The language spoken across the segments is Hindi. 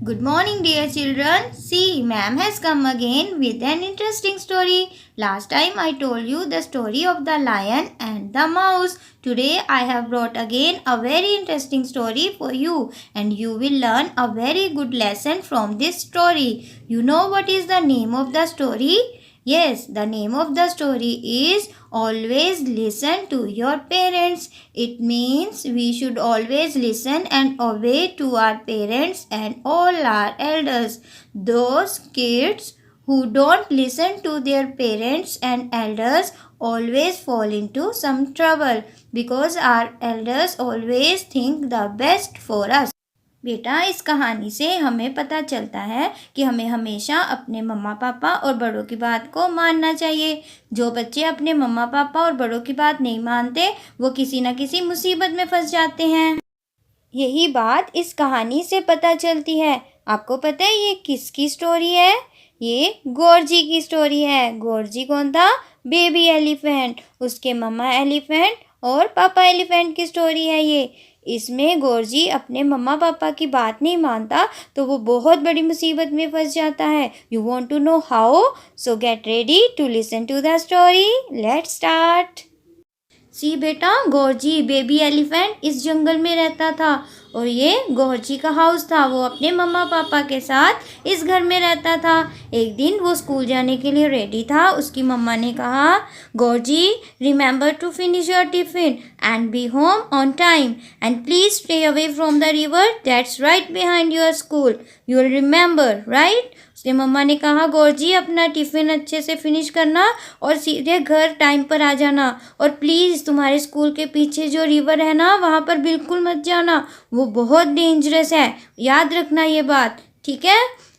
Good morning, dear children. See, ma'am has come again with an interesting story. Last time I told you the story of the lion and the mouse. Today I have brought again a very interesting story for you, and you will learn a very good lesson from this story. You know what is the name of the story? Yes, the name of the story is Always Listen to Your Parents. It means we should always listen and obey to our parents and all our elders. Those kids who don't listen to their parents and elders always fall into some trouble because our elders always think the best for us. बेटा, इस कहानी से हमें पता चलता है कि हमें हमेशा अपने मम्मा पापा और बड़ों की बात को मानना चाहिए। जो बच्चे अपने मम्मा पापा और बड़ों की बात नहीं मानते वो किसी न किसी मुसीबत में फंस जाते हैं। यही बात इस कहानी से पता चलती है। आपको पता है ये किसकी स्टोरी है? ये गोरजी की स्टोरी है। गोरजी कौन था? Baby elephant. उसके मम्मा एलिफेंट और पापा एलिफेंट की स्टोरी है ये। इसमें गोरजी अपने मम्मा पापा की बात नहीं मानता तो वो बहुत बड़ी मुसीबत में फंस जाता है। You want to know how? So get ready to listen to the story. Let's start. See बेटा, गोरजी बेबी एलिफेंट इस जंगल में रहता था और ये गोरजी का हाउस था। वो अपने मम्मा पापा के साथ इस घर में रहता था। एक दिन वो स्कूल जाने के लिए रेडी था। उसकी मम्मा ने कहा, Georgie remember to finish your tiffin and be home on time and please stay away from the river that's right behind your school. You will remember right? उसके मम्मा ने कहा, गोरजी अपना टिफ़िन अच्छे से फिनिश करना और सीधे घर टाइम पर आ जाना, और प्लीज़ तुम्हारे स्कूल के पीछे जो रिवर है ना वहाँ पर बिल्कुल मत जाना, वो बहुत डेंजरस है। याद रखना ये बात, ठीक है?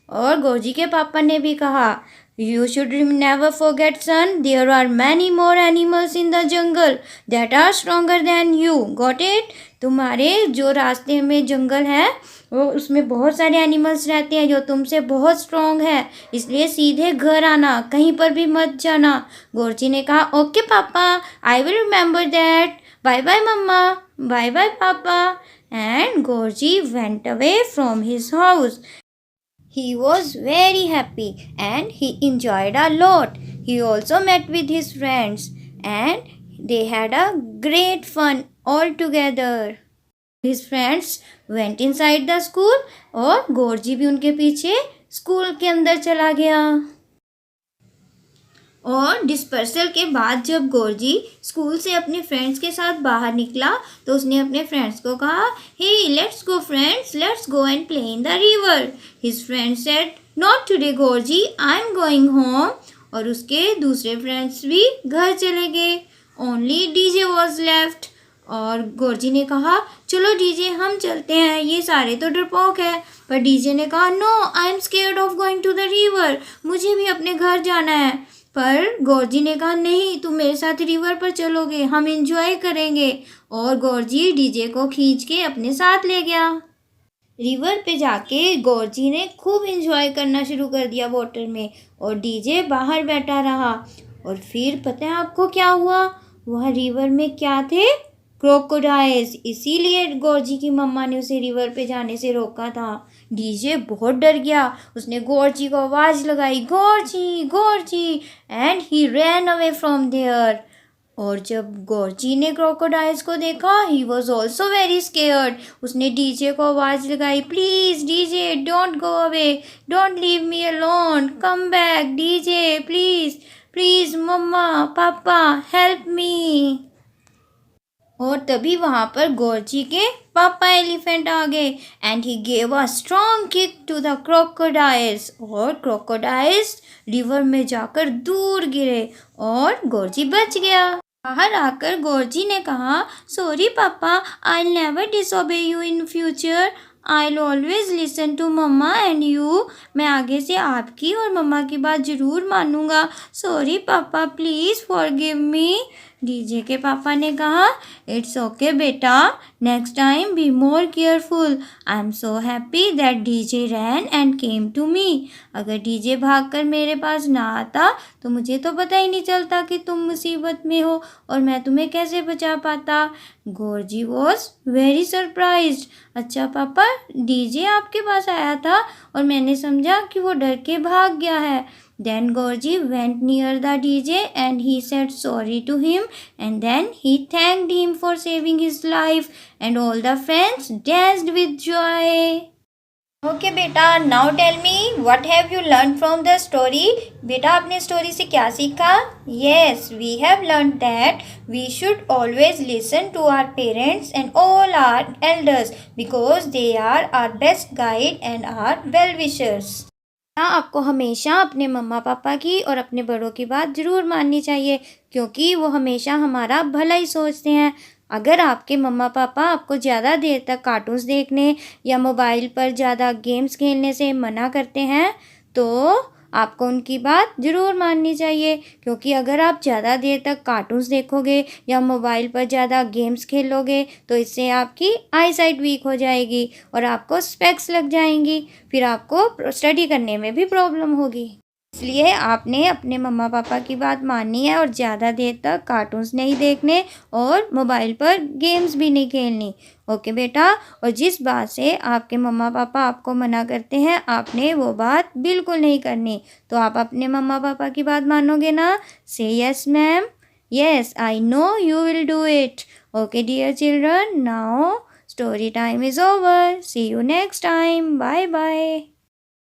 और गोरजी के पापा ने भी कहा, You should never forget, son, there are many more animals in the jungle that are stronger than you. Got it? तुम्हारे जो रास्ते में जंगल है वो उसमें बहुत सारे एनिमल्स रहते हैं जो तुमसे बहुत स्ट्रॉन्ग है, इसलिए सीधे घर आना, कहीं पर भी मत जाना। गोरजी ने कहा, okay papa, I will remember that. Bye bye mumma, bye bye papa. And Georgie went away from his house. He was very happy and he enjoyed a lot. He also met with his friends and they had a great fun all together. His friends went inside the school और गोरजी भी उनके पीछे स्कूल के अंदर चला गया। और डिस्पर्सल के बाद जब गोरजी स्कूल से अपने फ्रेंड्स के साथ बाहर निकला तो उसने अपने फ्रेंड्स को कहा, hey let's go friends, let's go and play in the river. His friends said, not today Georgie, I am going home. और उसके दूसरे फ्रेंड्स भी घर चले गए। Only DJ was left. और गोरजी ने कहा, चलो डीजे हम चलते हैं, ये सारे तो डरपोक है। पर डीजे ने कहा, no I am scared of going to the river, मुझे भी अपने घर जाना है। पर गोरजी ने कहा, नहीं तुम मेरे साथ रिवर पर चलोगे, हम एंजॉय करेंगे। और गोरजी डीजे को खींच के अपने साथ ले गया। रिवर पे जाके गोरजी ने खूब एंजॉय करना शुरू कर दिया वाटर में, और डीजे बाहर बैठा रहा। और फिर पता है आपको क्या हुआ? वह रिवर में क्या थे? क्रोकोडाइल्स। इसीलिए गोरजी की मम्मा ने उसे रिवर पे जाने से रोका था। डीजे बहुत डर गया। उसने गोरजी को आवाज़ लगाई, Georgie Georgie, and he ran away from there. और जब गोरजी ने क्रोकोडाइल्स को देखा, he was also very scared. उसने डीजे को आवाज़ लगाई, please DJ don't go away, don't leave me alone, come back DJ please, please mumma papa help मी। और तभी वहाँ पर गोरजी के पापा एलिफेंट आ गए and he gave a strong kick to the crocodiles. और क्रोकोडाइल्स रिवर में जाकर दूर गिरे और गोरजी बच गया। बाहर आकर गोरजी ने कहा, sorry papa, I never disobey you in future, I always listen to mamma and you. मैं आगे से आपकी और मम्मा की बात ज़रूर मानूंगा। सॉरी पापा, प्लीज़ फॉरगिव मी। डीजे के पापा ने कहा, इट्स ओके बेटा, next time be more careful. I am so happy that DJ ran and came to me. अगर डीजे भागकर मेरे पास ना आता तो मुझे तो पता ही नहीं चलता कि तुम मुसीबत में हो और मैं तुम्हें कैसे बचा पाता। Gorji was very surprised. अच्छा पापा, डीजे आपके पास आया था और मैंने समझा कि वो डर के भाग गया है। Then Gorji went near the DJ and he said sorry to him, and then he thanked him for saving his life, and all the friends danced with joy. Okay बेटा, now tell me what have you learned from the story? बेटा आपने स्टोरी से क्या सीखा? Yes, we have learned that we should always listen to our parents and all our elders because they are our best guide and our well wishers. आपको हमेशा अपने मम्मा पापा की और अपने बड़ों की बात ज़रूर माननी चाहिए क्योंकि वो हमेशा हमारा भला ही सोचते हैं। अगर आपके मम्मा पापा आपको ज़्यादा देर तक कार्टून्स देखने या मोबाइल पर ज़्यादा गेम्स खेलने से मना करते हैं तो आपको उनकी बात ज़रूर माननी चाहिए क्योंकि अगर आप ज़्यादा देर तक कार्टून्स देखोगे या मोबाइल पर ज़्यादा गेम्स खेलोगे तो इससे आपकी आई साइट वीक हो जाएगी और आपको स्पेक्स लग जाएंगी, फिर आपको स्टडी करने में भी प्रॉब्लम होगी। इसलिए आपने अपने मम्मा पापा की बात माननी है और ज़्यादा देर तक कार्टून्स नहीं देखने और मोबाइल पर गेम्स भी नहीं खेलनी। ओके बेटा, और जिस बात से आपके मम्मा पापा आपको मना करते हैं आपने वो बात बिल्कुल नहीं करनी। तो आप अपने मम्मा पापा की बात मानोगे ना? Say yes ma'am, yes I know you will do it. Okay dear children, now story time is over. See you next time. Bye bye.